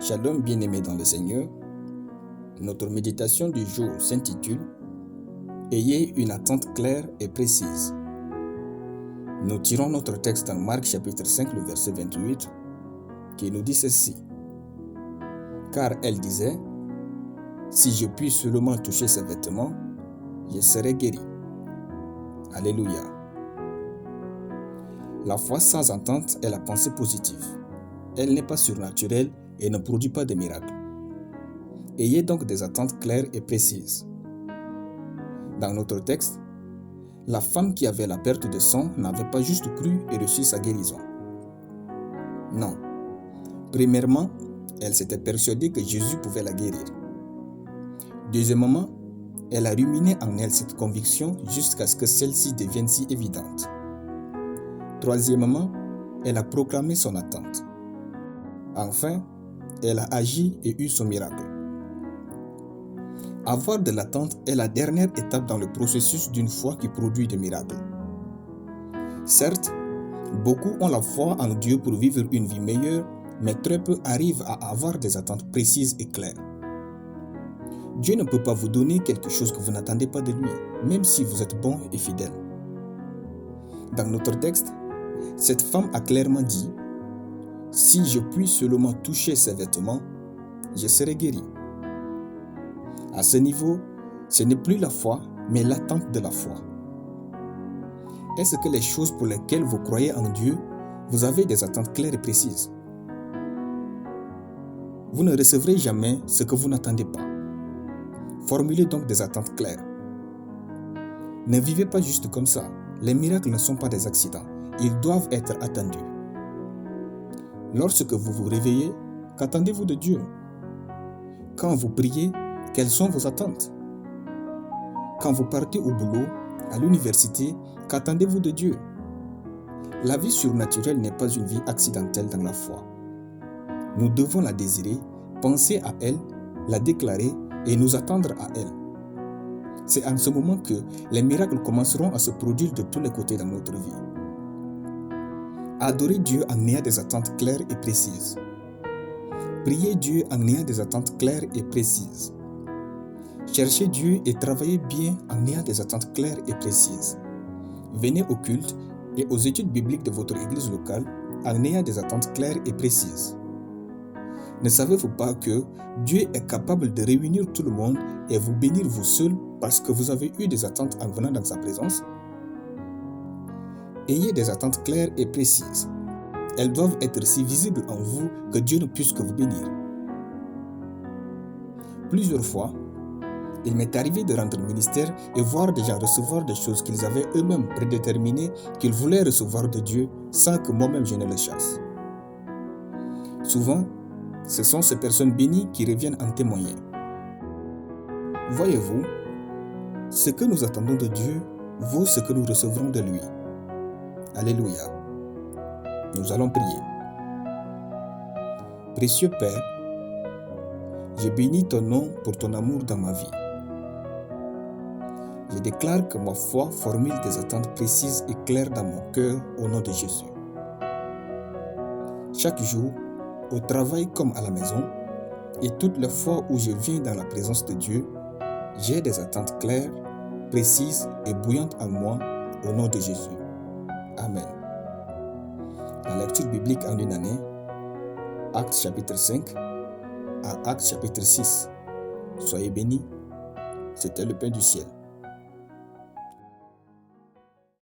Shalom bien-aimés dans le Seigneur, notre méditation du jour s'intitule « Ayez une attente claire et précise ». Nous tirons notre texte dans Marc chapitre 5, le verset 28, qui nous dit ceci. Car elle disait, « Si je puis seulement toucher ses vêtements, je serai guéri. » Alléluia. La foi sans attente est la pensée positive. Elle n'est pas surnaturelle et ne produit pas de miracles. Ayez donc des attentes claires et précises. Dans notre texte, la femme qui avait la perte de sang n'avait pas juste cru et reçu sa guérison. Non. Premièrement, elle s'était persuadée que Jésus pouvait la guérir. Deuxièmement, elle a ruminé en elle cette conviction jusqu'à ce que celle-ci devienne si évidente. Troisièmement, elle a proclamé son attente. Enfin, elle a agi et eu son miracle. Avoir de l'attente est la dernière étape dans le processus d'une foi qui produit des miracles. Certes, beaucoup ont la foi en Dieu pour vivre une vie meilleure, mais très peu arrivent à avoir des attentes précises et claires. Dieu ne peut pas vous donner quelque chose que vous n'attendez pas de lui, même si vous êtes bon et fidèle. Dans notre texte, cette femme a clairement dit « Si je puis seulement toucher ses vêtements, je serai guéri. » À ce niveau, ce n'est plus la foi, mais l'attente de la foi. Est-ce que les choses pour lesquelles vous croyez en Dieu, vous avez des attentes claires et précises? Vous ne recevrez jamais ce que vous n'attendez pas. Formulez donc des attentes claires. Ne vivez pas juste comme ça. Les miracles ne sont pas des accidents. Ils doivent être attendus. Lorsque vous vous réveillez, qu'attendez-vous de Dieu? Quand vous priez, quelles sont vos attentes? Quand vous partez au boulot, à l'université, qu'attendez-vous de Dieu? La vie surnaturelle n'est pas une vie accidentelle dans la foi. Nous devons la désirer, penser à elle, la déclarer et nous attendre à elle. C'est en ce moment que les miracles commenceront à se produire de tous les côtés dans notre vie. Adorez Dieu en ayant des attentes claires et précises. Priez Dieu en ayant des attentes claires et précises. Cherchez Dieu et travaillez bien en ayant des attentes claires et précises. Venez au culte et aux études bibliques de votre église locale en ayant des attentes claires et précises. Ne savez-vous pas que Dieu est capable de réunir tout le monde et vous bénir vous seul parce que vous avez eu des attentes en venant dans sa présence? Ayez des attentes claires et précises. Elles doivent être si visibles en vous que Dieu ne puisse que vous bénir. Plusieurs fois, il m'est arrivé de rendre ministère et voir des gens recevoir des choses qu'ils avaient eux-mêmes prédéterminées qu'ils voulaient recevoir de Dieu sans que moi-même je ne le chasse. Souvent, ce sont ces personnes bénies qui reviennent en témoigner. Voyez-vous, ce que nous attendons de Dieu vaut ce que nous recevrons de lui. Alléluia. Nous allons prier. Précieux Père, je bénis ton nom pour ton amour dans ma vie. Je déclare que ma foi formule des attentes précises et claires dans mon cœur au nom de Jésus. Chaque jour, au travail comme à la maison, et toutes les fois où je viens dans la présence de Dieu, j'ai des attentes claires, précises et bouillantes en moi au nom de Jésus. Amen. La lecture biblique en une année, Actes chapitre 5 à Actes chapitre 6. Soyez bénis, c'était le pain du ciel.